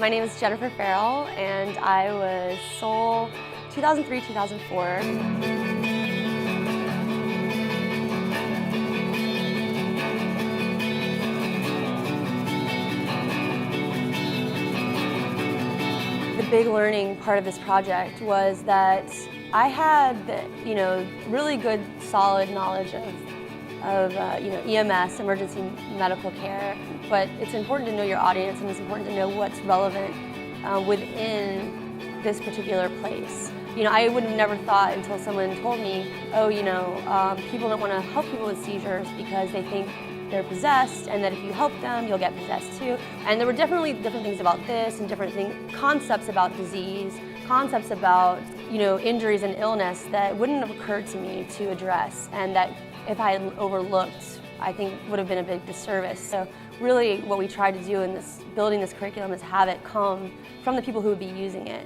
My name is Jennifer Farrell, and I was SOL 2003-2004. The big learning part of this project was that I had, really good, solid knowledge of EMS, emergency medical care, but it's important to know your audience and it's important to know what's relevant within this particular place. I would have never thought until someone told me, people don't want to help people with seizures because they think they're possessed, and that if you help them, you'll get possessed too. And there were definitely different things about this and different concepts about disease, concepts about injuries and illness that wouldn't have occurred to me to address, and that if I had overlooked, I think would have been a big disservice. So really what we tried to do in building this curriculum is have it come from the people who would be using it.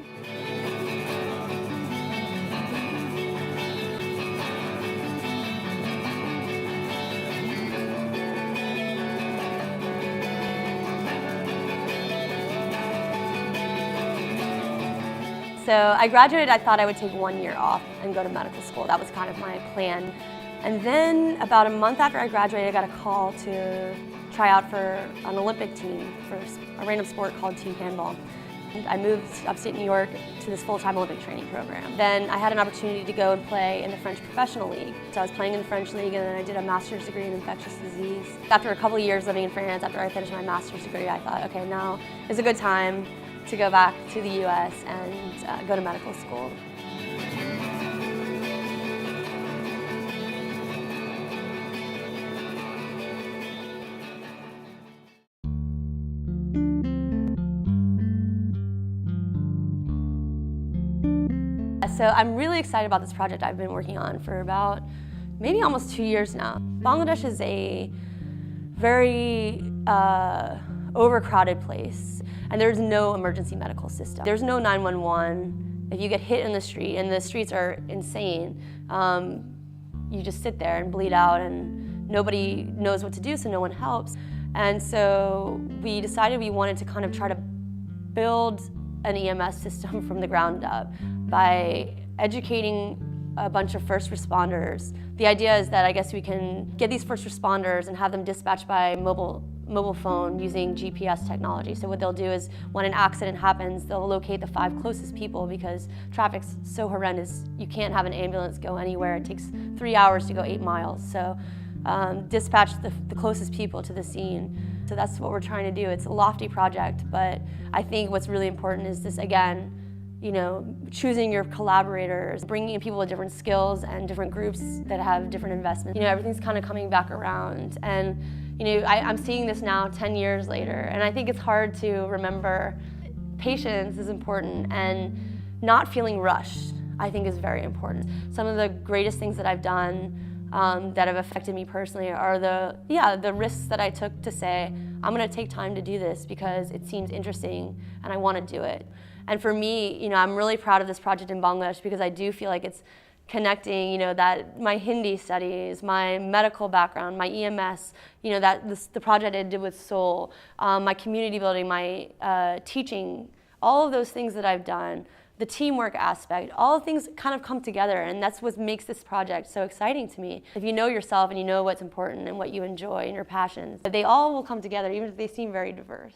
So I graduated, I thought I would take 1 year off and go to medical school. That was kind of my plan. And then about a month after I graduated, I got a call to try out for an Olympic team for a random sport called team handball. And I moved upstate New York to this full-time Olympic training program. Then I had an opportunity to go and play in the French Professional League. So I was playing in the French League, and then I did a master's degree in infectious disease. After a couple of years living in France, after I finished my master's degree, I thought, okay, now is a good time to go back to the U.S. and go to medical school. So I'm really excited about this project I've been working on for about maybe almost 2 years now. Bangladesh is a very overcrowded place, and there's no emergency medical system. There's no 911. If you get hit in the street, and the streets are insane, you just sit there and bleed out, and nobody knows what to do, so no one helps. And so we decided we wanted to kind of try to build an EMS system from the ground up by educating a bunch of first responders. The idea is that I guess we can get these first responders and have them dispatched by mobile phone using GPS technology. So what they'll do is when an accident happens, they'll locate the 5 closest people, because traffic's so horrendous, you can't have an ambulance go anywhere. It takes 3 hours to go 8 miles. So dispatch the closest people to the scene. So that's what we're trying to do. It's a lofty project, but I think what's really important is this, again, choosing your collaborators, bringing in people with different skills and different groups that have different investments. Everything's kind of coming back around. And I'm seeing this now 10 years later, and I think it's hard to remember patience is important, and not feeling rushed, I think, is very important. Some of the greatest things that I've done that have affected me personally are the risks that I took to say, I'm gonna take time to do this because it seems interesting and I wanna do it. And for me, I'm really proud of this project in Bangladesh, because I do feel like it's connecting, that my Hindi studies, my medical background, my EMS, the project I did with SOL, my community building, my teaching, all of those things that I've done, the teamwork aspect, all things kind of come together, and that's what makes this project so exciting to me. If you know yourself and you know what's important and what you enjoy and your passions, they all will come together, even if they seem very diverse.